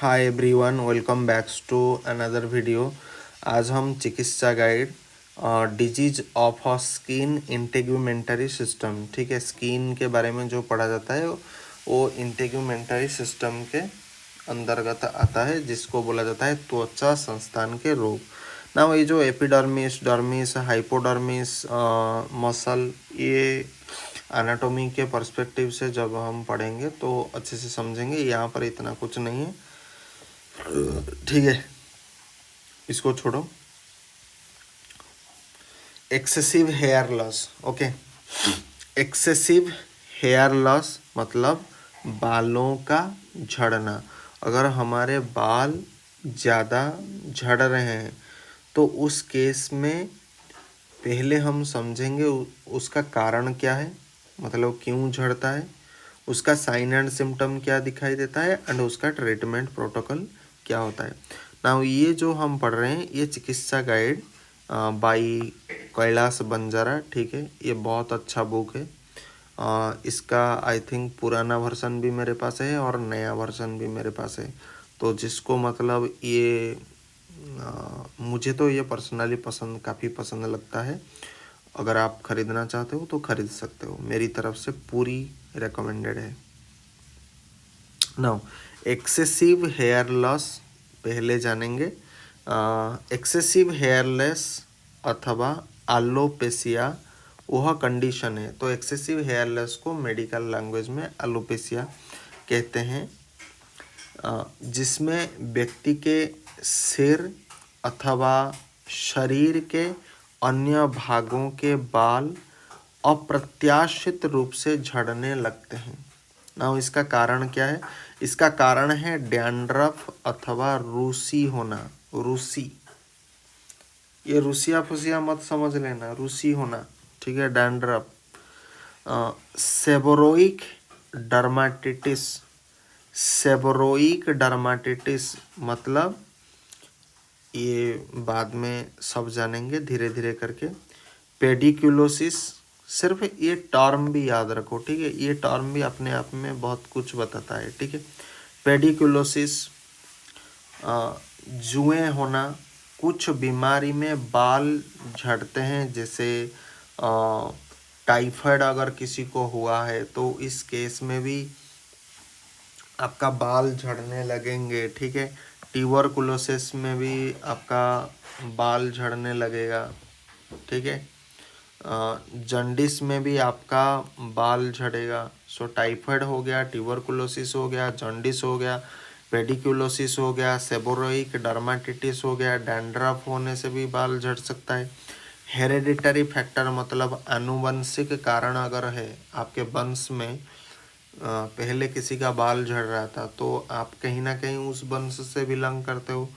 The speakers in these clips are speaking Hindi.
Hi everyone, welcome back to another video. आज हम चिकित्सा guide disease of a skin integumentary system, ठीक है, स्किन के बारे में जो पढ़ा जाता है वो इंटेग्यूमेंटरी सिस्टम के अंतर्गत आता है, जिसको बोला जाता है त्वचा संस्थान के रोग। ना ये जो एपिडर्मिस, डर्मिस, हाइपोडर्मिस, मसल, ये एनाटॉमी के पर्सपेक्टिव से जब हम पढ़ेंगे तो अच्छे से समझेंगे। यहाँ पर इतना कुछ नहीं है, ठीक है, इसको छोड़ो। Excessive hair loss, okay. Excessive hair loss मतलब बालों का झड़ना। अगर हमारे बाल ज़्यादा झड़ रहे हैं तो उस केस में पहले हम समझेंगे उसका कारण क्या है, मतलब क्यों झड़ता है, उसका साइन एंड सिम्टम क्या दिखाई देता है, एंड उसका ट्रीटमेंट प्रोटोकॉल क्या होता है। ना ये जो हम पढ़ रहे हैं ये चिकित्सा गाइड बाई कैलाश बंजारा, ठीक है, ये बहुत अच्छा बुक है। इसका आई थिंक पुराना वर्जन भी मेरे पास है और नया वर्जन भी मेरे पास है। तो जिसको मतलब ये मुझे तो ये पर्सनली काफ़ी पसंद लगता है। अगर आप ख़रीदना चाहते हो तो ख़रीद सकते हो, मेरी तरफ से पूरी रिकमेंडेड है। नाउ एक्सेसिव हेयर लॉस पहले जानेंगे। एक्सेसिव हेयर लॉस अथवा एलोपेशिया वह कंडीशन है। तो एक्सेसिव हेयर लॉस को मेडिकल लैंग्वेज में एलोपेशिया कहते हैं, जिसमें व्यक्ति के सिर अथवा शरीर के अन्य भागों के बाल अप्रत्याशित रूप से झड़ने लगते हैं। ना इसका कारण क्या है? इसका कारण है डैंड्रफ अथवा रूसी होना। रूसी, ये रूसिया फुसिया मत समझ लेना, रूसी होना, ठीक है, डैंड्रफ। सेबोरोइक डर्माटिटिस, सेबोरोइक डर्माटिटिस मतलब ये बाद में सब जानेंगे धीरे धीरे करके। पेडिकुलोसिस, सिर्फ ये टर्म भी याद रखो, ठीक है, ये टर्म भी अपने आप में बहुत कुछ बताता है, ठीक है। पेडिकुलोसिस, जुएं होना, कुछ बीमारी में बाल झड़ते हैं, जैसे टाइफाइड अगर किसी को हुआ है तो इस केस में भी आपका बाल झड़ने लगेंगे, ठीक है। ट्यूबरकुलोसिस में भी आपका बाल झड़ने लगेगा, ठीक है। जॉन्डिस में भी आपका बाल झड़ेगा। सो टाइफाइड हो गया, ट्यूबरकुलोसिस हो गया, जॉन्डिस हो गया, पेडिकुलोसिस हो गया, सेबोरोइक डर्माटिटिस हो गया, डैंड्रफ होने से भी बाल झड़ सकता है। हेरेडिटरी फैक्टर मतलब आनुवंशिक कारण अगर है आपके वंश में, पहले किसी का बाल झड़ रहा था तो आप कहीं ना कहीं उस वंश से बिलोंग करते हो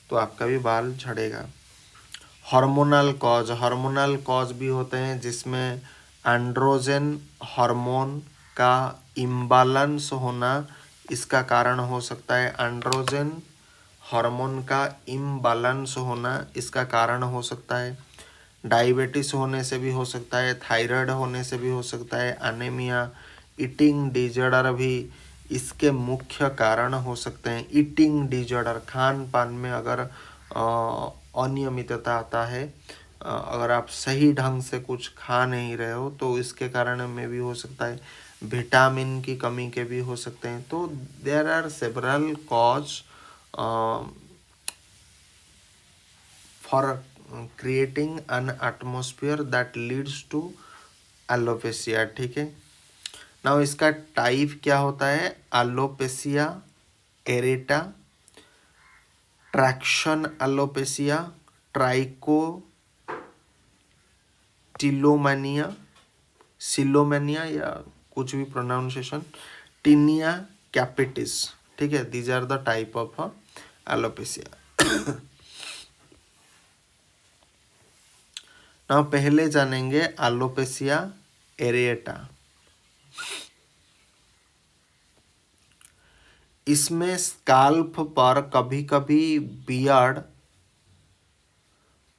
तो आपका भी बाल झड़ेगा। हार्मोनल कॉज, हार्मोनल कॉज भी होते हैं जिसमें एंड्रोजन हार्मोन का इम्बालेंस होना इसका कारण हो सकता है। एंड्रोजन हार्मोन का इम्बालेंस होना इसका कारण हो सकता है। डायबिटीज होने से भी हो सकता है, थायराइड होने से भी हो सकता है, एनीमिया, ईटिंग डिजॉर्डर भी इसके मुख्य कारण हो सकते हैं। ईटिंग डिजॉर्डर, खान पान में अगर अनियमितता आता है, अगर आप सही ढंग से कुछ खा नहीं रहे हो तो इसके कारण में भी हो सकता है। विटामिन की कमी के भी हो सकते हैं। तो there are several cause for creating an atmosphere that leads to alopecia, ठीक है। नाउ इसका टाइप क्या होता है? Alopecia areata, traction alopecia, trichotillomania, silomania या कुछ भी प्रोनाउंसिएशन, टीनिया कैपिटिस, ठीक है, these are the type of alopecia. ना पहले जानेंगे एलोपेशिया एरेटा। इसमें स्काल्प पर कभी कभी बियर्ड,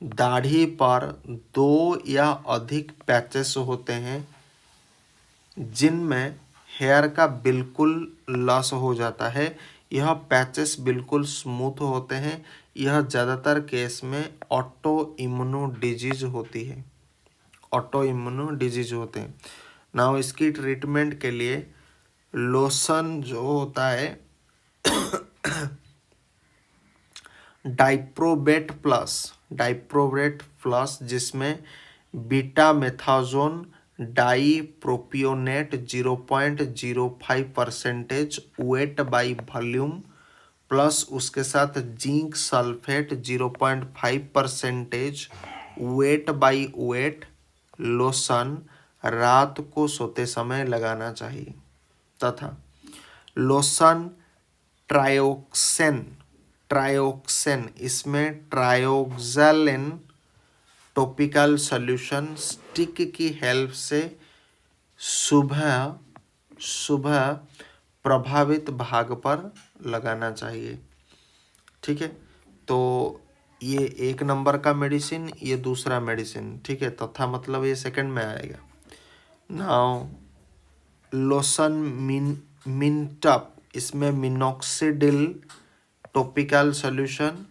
दाढ़ी पर 2 या अधिक पैचेस होते हैं जिनमें हेयर का बिल्कुल लॉस हो जाता है यह पैचेस बिल्कुल स्मूथ होते हैं। यह ज़्यादातर केस में ऑटो इम्यूनो डिजीज होती है, ऑटो इम्यूनो डिजीज होते हैं। नाउ इसकी ट्रीटमेंट के लिए लोशन जो होता है डाइप्रोवेट प्लस जिसमें betamethasone dipropionate 0.05% weight by volume plus उसके साथ zinc sulphate 0.5% weight by weight lotion रात को सोते समय लगाना चाहिए। तथा लोशन ट्रायोक्सेन इसमें ट्रायोक्सालेन टॉपिकल सॉल्यूशन स्टिक की हेल्प से सुबह सुबह प्रभावित भाग पर लगाना चाहिए। ठीक है, तो ये 1 नंबर का मेडिसिन, ये दूसरा मेडिसिन। ठीक है, तथा मतलब ये सेकंड में आएगा। नाउ लोशन मिनटप इसमें मिनोक्सिडिल टॉपिकल सॉल्यूशन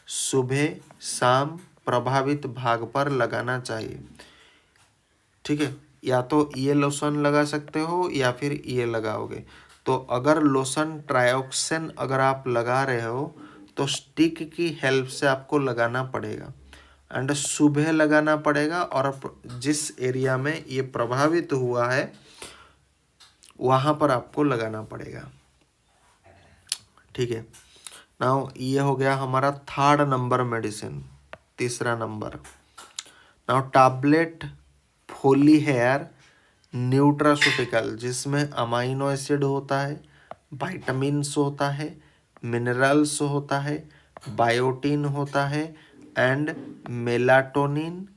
सुबह शाम प्रभावित भाग पर लगाना चाहिए। ठीक है, या तो ये लोशन लगा सकते हो या फिर ये लगाओगे। तो अगर लोशन ट्रायोक्सिन अगर आप लगा रहे हो तो स्टिक की हेल्प से आपको लगाना पड़ेगा एंड सुबह लगाना पड़ेगा, और जिस एरिया में ये प्रभावित हुआ है वहाँ पर आपको लगाना पड़ेगा। ठीक है, नाउ ये हो गया हमारा 3rd नंबर मेडिसिन, तीसरा नंबर। Now tablet Follihair nutraceutical जिसमें अमाइनो एसिड होता है, विटामिन्स होता है, मिनरल्स होता है, बायोटिन होता है and melatonin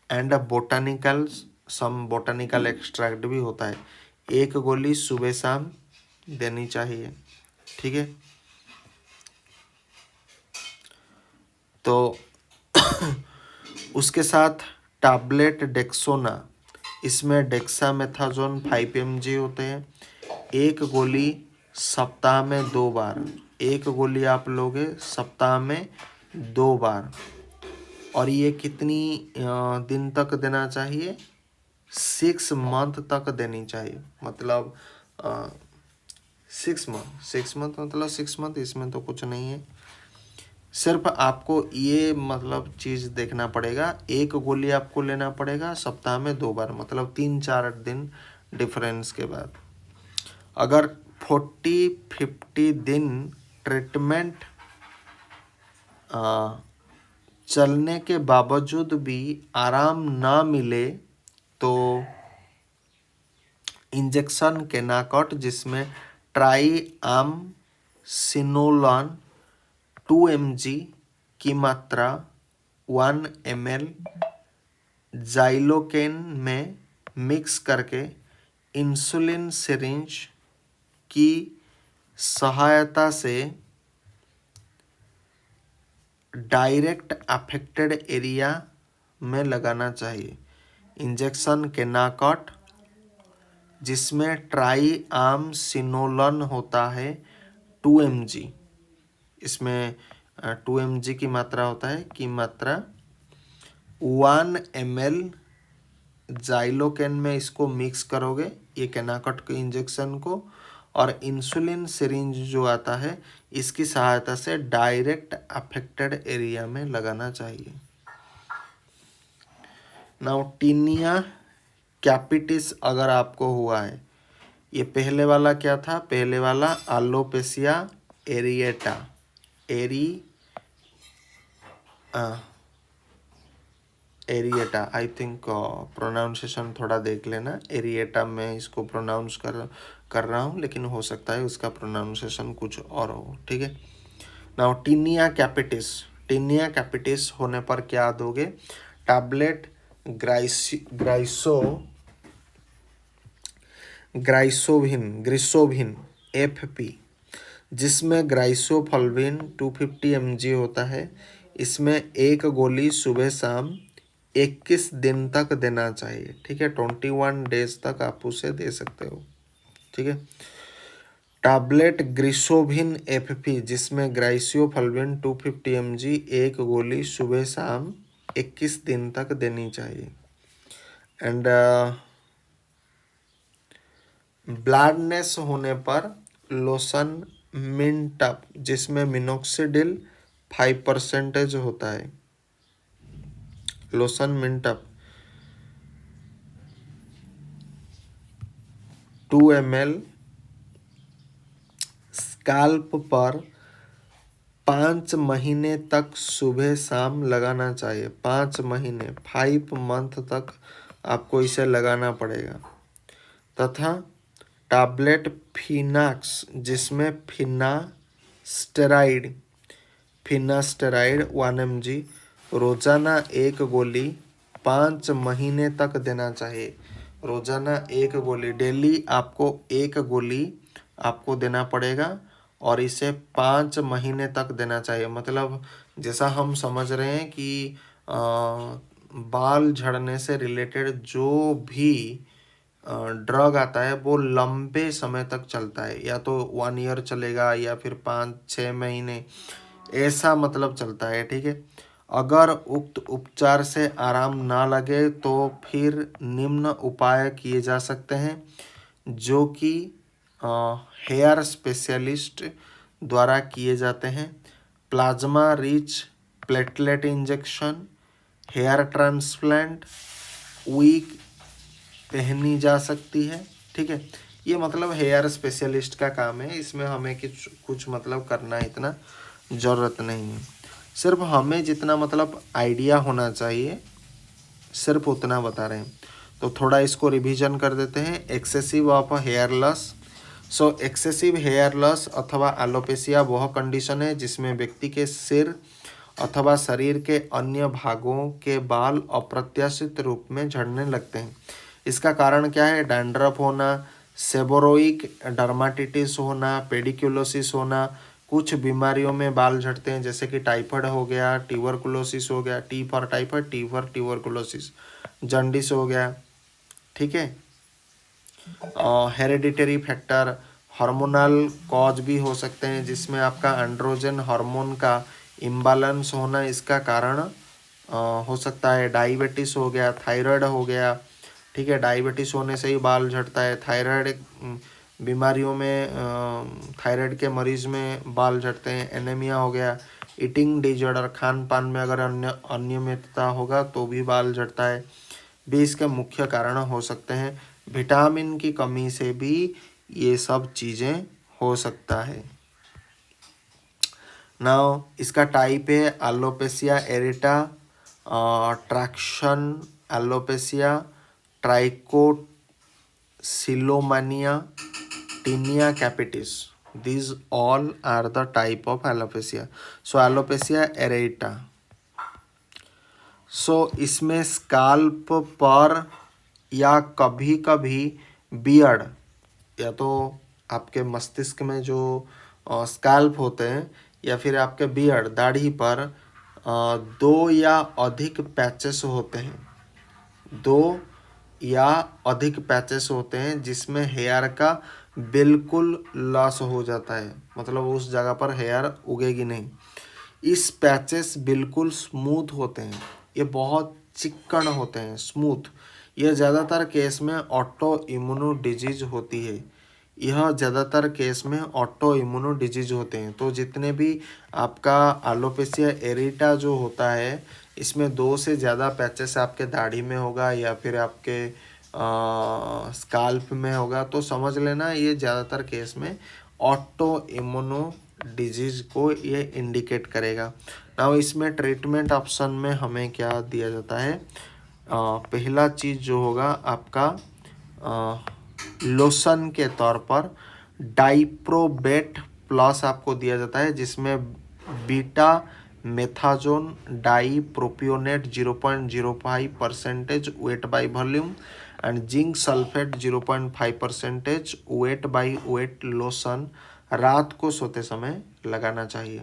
and botanical extract भी होता है। 1 गोली सुबह शाम देनी चाहिए। ठीक है, तो उसके साथ टैबलेट डेक्सोना इसमें डेक्सामेथाजोन 5 mg होते हैं। 1 गोली सप्ताह में 2 बार, 1 गोली आप लोगे सप्ताह में 2 बार। और ये कितनी दिन तक देना चाहिए? 6 मंथ तक देनी चाहिए। मतलब 6 मंथ मतलब 6 मंथ, इसमें तो कुछ नहीं है। सिर्फ आपको ये मतलब चीज़ देखना पड़ेगा, 1 गोली आपको लेना पड़ेगा सप्ताह में 2 बार, मतलब 3-4 दिन डिफरेंस के बाद। अगर 40-50 दिन ट्रीटमेंट चलने के बावजूद भी आराम ना मिले तो इंजेक्शन केनाकॉट जिसमें ट्राइआमसिनोलोन 2 mg की मात्रा 1 ml जाइलोकेन में मिक्स करके इंसुलिन सिरिंज की सहायता से डायरेक्ट अफेक्टेड एरिया में लगाना चाहिए। इंजेक्शन केनाकॉट जिसमें ट्राइआमसिनोलोन होता है 2 mg, इसमें 2 mg की मात्रा होता है, की मात्रा 1 ml जाइलोकेन में इसको मिक्स करोगे, ये केनाकॉट के इंजेक्शन को, और इंसुलिन सिरिंज जो आता है इसकी सहायता से डायरेक्ट अफेक्टेड एरिया में लगाना चाहिए। नाउ टीनिया कैपिटिस अगर आपको हुआ है, ये पहले वाला क्या था? पहले वाला alopecia areata, areata I think pronunciation थोड़ा देख लेना। एरिएटा में इसको प्रोनाउंस कर रहा हूँ, लेकिन हो सकता है उसका प्रोनाउंसिएशन कुछ और हो। ठीक है, नाउ टीनिया कैपिटिस होने पर क्या दोगे? टैबलेट ग्राइसोविन FP जिसमें ग्राइसोफल्विन 250 mg होता है। इसमें 1 गोली सुबह शाम 21 दिन तक देना चाहिए। ठीक है, 21 डेज तक आप उसे दे सकते हो। ठीक है, टैबलेट ग्रिसोविन एफपी जिसमें ग्राइसियोफल्विन 250 mg एक गोली सुबह शाम 21 दिन तक देनी चाहिए। एंड ब्लैडनेस होने पर लोशन मिनटप जिसमें मिनोक्सिडिल 5% होता है। लोशन मिनटप 2 ml स्काल्प पर 5 महीने तक सुबह शाम लगाना चाहिए। 5 महीने 5 मंथ तक आपको इसे लगाना पड़ेगा। तथा टैबलेट फिनाक्स जिसमें फिनास्टेराइड 1 mg रोजाना एक गोली 5 महीने तक देना चाहिए। रोजाना एक गोली, डेली आपको एक गोली आपको देना पड़ेगा और इसे 5 महीने तक देना चाहिए। मतलब जैसा हम समझ रहे हैं कि बाल झड़ने से रिलेटेड जो भी ड्रग आता है वो लंबे समय तक चलता है, या तो 1 ईयर चलेगा या फिर 5-6 महीने, ऐसा मतलब चलता है। ठीक है, अगर उक्त उपचार से आराम ना लगे तो फिर निम्न उपाय किए जा सकते हैं जो कि हेयर स्पेशलिस्ट द्वारा किए जाते हैं। Plasma rich platelet injection, hair transplant, wig पहनी जा सकती है। ठीक है, ये मतलब हेयर स्पेशलिस्ट का काम है, इसमें हमें कुछ मतलब करना इतना ज़रूरत नहीं है। सिर्फ हमें जितना मतलब आइडिया होना चाहिए सिर्फ उतना बता रहे हैं। तो थोड़ा इसको रिवीजन कर देते हैं। Excessive of hair loss. So excessive hair loss अथवा एलोपेशिया वह कंडीशन है जिसमें व्यक्ति के सिर अथवा शरीर के अन्य भागों के बाल अप्रत्याशित रूप में झड़ने लगते हैं। इसका कारण क्या है? डैंड्रफ होना, सेबोरोइक डर्माटिटिस होना, पेडिकुलोसिस होना। कुछ बीमारियों में बाल झड़ते हैं जैसे कि टाइफाइड हो गया, ट्यूबरकुलोसिस हो गया, T for typhoid, T for tuberculosis, jaundice हो गया। ठीक है, हेरेडिटरी फैक्टर, हार्मोनल कॉज भी हो सकते हैं जिसमें आपका एंड्रोजन हार्मोन का इम्बैलेंस होना इसका कारण हो सकता है। डायबिटीज़ हो गया, थायराइड हो गया। ठीक है, डायबिटीज़ होने से ही बाल झड़ता है। थायराइड बीमारियों में थायराइड के मरीज में बाल झड़ते हैं। एनीमिया हो गया, ईटिंग डिजॉर्डर, खान पान में अगर अनियमितता होगा तो भी बाल झड़ता है, भी इसके मुख्य कारण हो सकते हैं। विटामिन की कमी से भी ये सब चीज़ें हो सकता है। नाउ इसका टाइप है alopecia areata, traction alopecia, trichotillomania, tinea capitis. These all are the type of alopecia. So alopecia areata. सो इसमें स्काल्प पर या कभी कभी बियर्ड, या तो आपके मस्तिष्क में जो स्काल्प होते हैं या फिर आपके बियर्ड दाढ़ी पर 2 या अधिक पैचेस होते हैं। 2 या अधिक पैचेस होते हैं जिसमें हेयर का बिल्कुल लॉस हो जाता है, मतलब उस जगह पर हेयर उगेगी नहीं। इस पैचेस बिल्कुल स्मूथ होते हैं, ये बहुत चिक्कन होते हैं, स्मूथ। यह ज़्यादातर केस में ऑटो इम्यूनो डिजीज होती है। यह ज़्यादातर केस में ऑटो इम्यूनो डिजीज होते हैं। तो जितने भी आपका एलोपेशिया एरेटा जो होता है इसमें 2 से ज़्यादा पैचेस आपके दाढ़ी में होगा या फिर आपके स्काल्प में होगा तो समझ लेना ये ज़्यादातर केस में ऑटो इम्यूनो डिजीज़ को ये इंडिकेट करेगा। नाउ इसमें ट्रीटमेंट ऑप्शन में हमें क्या दिया जाता है? पहला चीज़ जो होगा आपका लोशन के तौर पर डाइप्रोबेट प्लस आपको दिया जाता है जिसमें betamethasone dipropionate 0.05% weight by volume and zinc sulphate 0.5% weight by weight lotion रात को सोते समय लगाना चाहिए।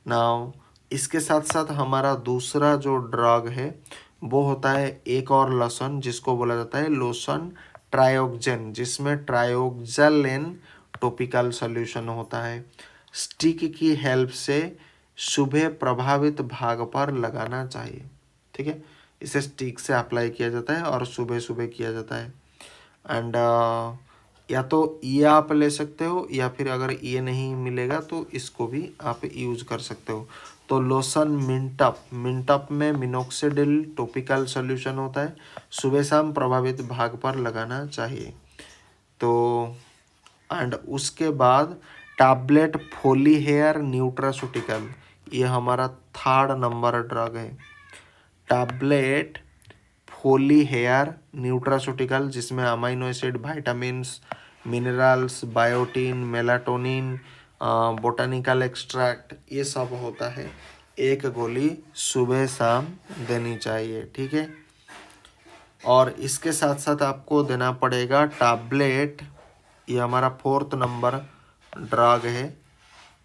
नाउ इसके साथ साथ हमारा दूसरा जो ड्रग है वो होता है एक और लोशन जिसको बोला जाता है लोशन ट्रायोक्जेन, जिसमें ट्रायोक्जेलेन टॉपिकल सॉल्यूशन होता है। स्टिक की हेल्प से सुबह प्रभावित भाग पर लगाना चाहिए, ठीक है। इसे स्टिक से अप्लाई किया जाता है और सुबह सुबह किया जाता है। एंड या तो ये आप ले सकते हो या फिर अगर ये नहीं मिलेगा तो इसको भी आप यूज कर सकते हो। तो लोशन मिंटअप में मिनोक्सिडिल टॉपिकल सॉल्यूशन होता है, सुबह शाम प्रभावित भाग पर लगाना चाहिए। तो एंड उसके बाद टैबलेट फोली हेयर न्यूट्रास्यूटिकल, ये हमारा 3rd नंबर ड्रग है। टैबलेट फोली हेयर न्यूट्रास्यूटिकल, जिसमें amino acid, vitamins, minerals, biotin, melatonin, botanical extract, ये सब होता है। एक गोली सुबह शाम देनी चाहिए, ठीक है। और इसके साथ साथ आपको देना पड़ेगा टैबलेट, ये हमारा 4th नंबर ड्रग है,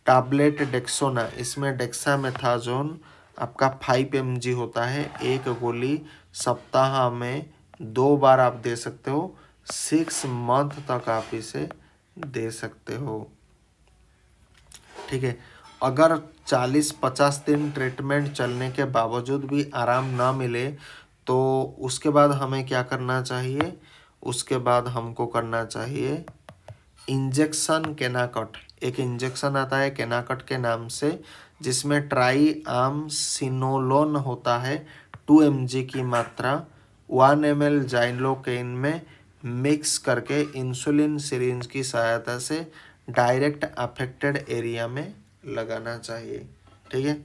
टैबलेट डेक्सोना। इसमें डेक्सामेथाजोन आपका 5 mg होता है। एक गोली सप्ताह में 2 बार आप दे सकते हो। 6 मंथ तक आप इसे दे सकते हो, ठीक है। अगर 40-50 दिन ट्रीटमेंट चलने के बावजूद भी आराम ना मिले तो उसके बाद हमें क्या करना चाहिए, उसके बाद हमको करना चाहिए इंजेक्शन केनाकट। एक इंजेक्शन आता है केनाकट के नाम से, जिसमें ट्राईआमसिनोलोन होता है। 2 mg की मात्रा 1 ml जाइलोकेन में मिक्स करके इंसुलिन सिरिंज की सहायता से डायरेक्ट अफेक्टेड एरिया में लगाना चाहिए, ठीक है।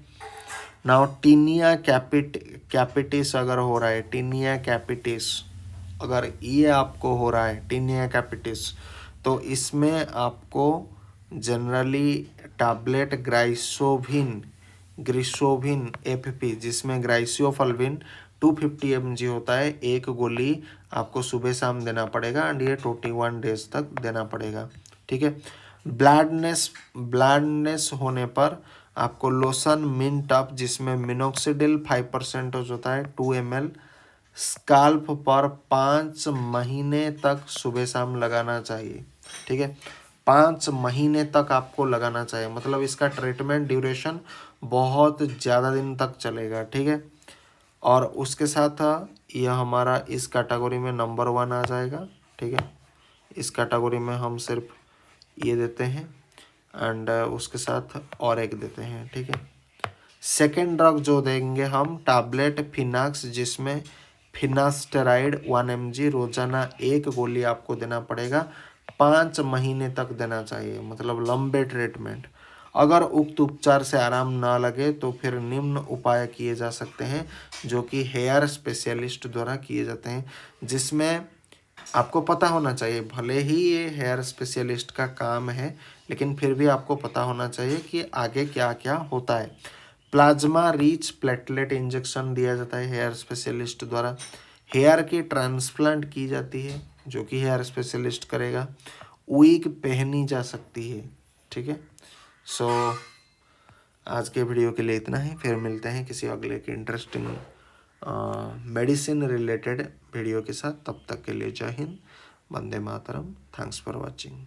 नाउ टीनिया कैपिटिस अगर हो रहा है, टीनिया कैपिटिस अगर ये आपको हो रहा है, टीनिया कैपिटिस, तो इसमें आपको जनरली टैबलेट ग्राइसोविन FP, जिसमें ग्राइसियोफल्विन 250 mg होता है, एक गोली आपको सुबह शाम देना पड़ेगा एंड ये 21 डेज तक देना पड़ेगा, ठीक है। ब्लैडनेस होने पर आपको लोशन मिंटअप, जिसमें मिनोक्सिडिल 5% होता है, 2 ml स्काल्प पर 5 महीने तक सुबह शाम लगाना चाहिए, ठीक है। 5 महीने तक आपको लगाना चाहिए, मतलब इसका ट्रीटमेंट ड्यूरेशन बहुत ज़्यादा दिन तक चलेगा, ठीक है। और उसके साथ यह हमारा इस कैटेगरी में नंबर 1 आ जाएगा, ठीक है। इस कैटेगरी में हम सिर्फ ये देते हैं एंड उसके साथ और एक देते हैं, ठीक है। सेकेंड ड्रग जो देंगे हम टैबलेट फिनाक्स, जिसमें फिनास्टेराइड 1 mg रोजाना एक गोली आपको देना पड़ेगा, 5 महीने तक देना चाहिए, मतलब लंबे ट्रीटमेंट। अगर उक्त उपचार से आराम ना लगे तो फिर निम्न उपाय किए जा सकते हैं, जो कि हेयर स्पेशलिस्ट द्वारा किए जाते हैं, जिसमें आपको पता होना चाहिए, भले ही ये हेयर स्पेशलिस्ट का काम है लेकिन फिर भी आपको पता होना चाहिए कि आगे क्या क्या होता है। प्लाज्मा रिच प्लेटलेट इंजेक्शन दिया जाता है हेयर स्पेशलिस्ट द्वारा। हेयर की ट्रांसप्लांट की जाती है, जो कि हेयर स्पेशलिस्ट करेगा। विग पहनी जा सकती है, ठीक है। सो आज के वीडियो के लिए इतना ही, फिर मिलते हैं किसी अगले के इंटरेस्टिंग मेडिसिन रिलेटेड वीडियो के साथ। तब तक के लिए जय Hind, Vande Mataram, thanks for watching.